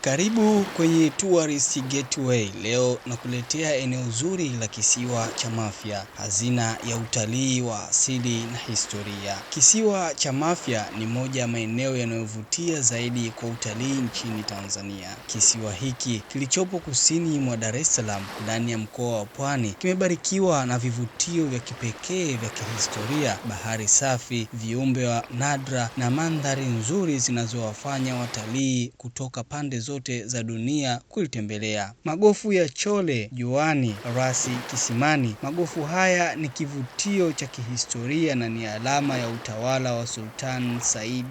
Karibu kwenye Tourist Gateway. Leo nakuletea eneo zuri la kisiwa cha Mafia, hazina ya utalii wa asili na historia. Kisiwa cha Mafia ni moja ya maeneo yanayovutia zaidi kwa utalii nchini Tanzania. Kisiwa hiki kilichopo kusini mwa Dar es Salaam ndani ya mkoa wa Pwani kimebarikiwa na vivutio vya kipekee vya kihistoria, bahari safi, viumbe wa nadra na mandhari nzuri zinazowafanya watalii kutoka pande zote za dunia kulitembelea. Magofu ya Chole, Juani, Rasi, Kisimani. Magofu haya ni kivutio cha kihistoria na ni alama ya utawala wa Sultan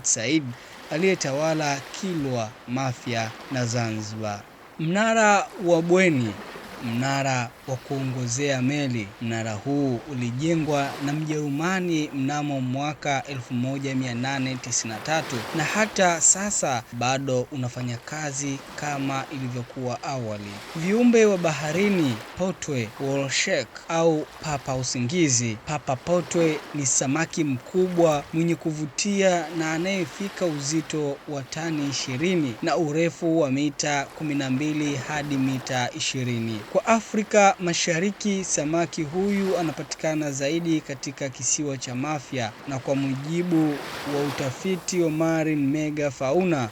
Said aliyetawala Kilwa, Mafia na Zanzibar. Mnara wa Bweni, mnara wa kuongozea meli. Mnara huu ulijengwa na Mjerumani mnamo mwaka 1893 na hata sasa bado unafanya kazi kama ilivyokuwa awali. Viumbe wa baharini, potwe, wolshek au papa usingizi. Papa potwe ni samaki mkubwa mwenye kuvutia na anayefika uzito wa tani 20 na urefu wa mita 12 hadi mita 20. Kwa Afrika Mashariki, samaki huyu anapatikana zaidi katika kisiwa cha Mafia, na kwa mujibu wa utafiti wa Marine Mega Fauna,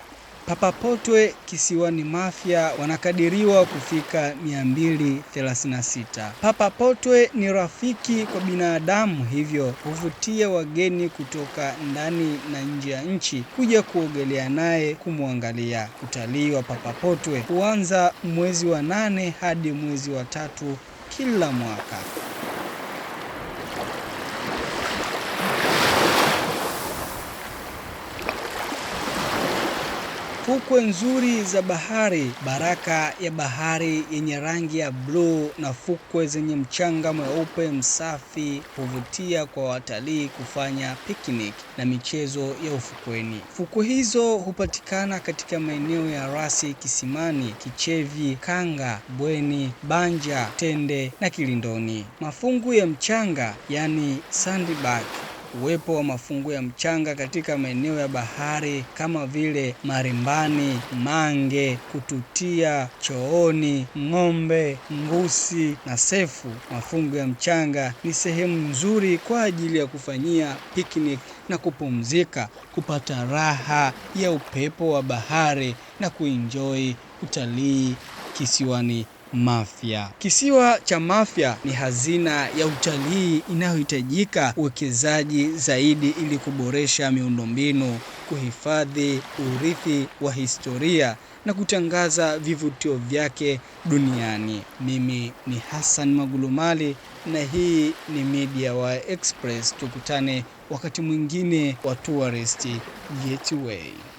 papa potwe kisiwani Mafia wanakadiriwa kufika 236. Papa potwe ni rafiki kwa binadamu, hivyo huvutia wageni kutoka ndani na nje ya nchi kuja kuogelea naye, kumwangalia. Utalii wa papa potwe huanza mwezi wa 8 hadi mwezi wa 3 kila mwaka. Fukwe nzuri za bahari, baraka ya bahari yenye rangi ya bluu na fukwe zenye mchanga mweupe msafi huvutia kwa watalii kufanya picnic na michezo ya ufukweni. Fukwe hizo hupatikana katika maeneo ya Rasi, Kisimani, Kichevi, Kanga, Bweni, Banja, Tende na Kilindoni. Mafungu ya mchanga yani sandbar. Uwepo wa mafungu ya mchanga katika maeneo ya bahari kama vile Marimbani, Mange, Kututia, Chooni, Ng'ombe, Ngusi na Sefu. Mafungu ya mchanga ni sehemu nzuri kwa ajili ya kufanyia picnic na kupumzika, kupata raha ya upepo wa bahari na kuenjoy utalii kisiwani Mafia. Kisiwa cha Mafia ni hazina ya utalii inayohitajika uwekezaji zaidi ili kuboresha miundombinu, kuhifadhi urithi wa historia na kutangaza vivutio vyake duniani. Mimi ni Hassan Magulumali na hii ni Media wa Express. Tukutane wakati mwingine wa Tourist Gateway.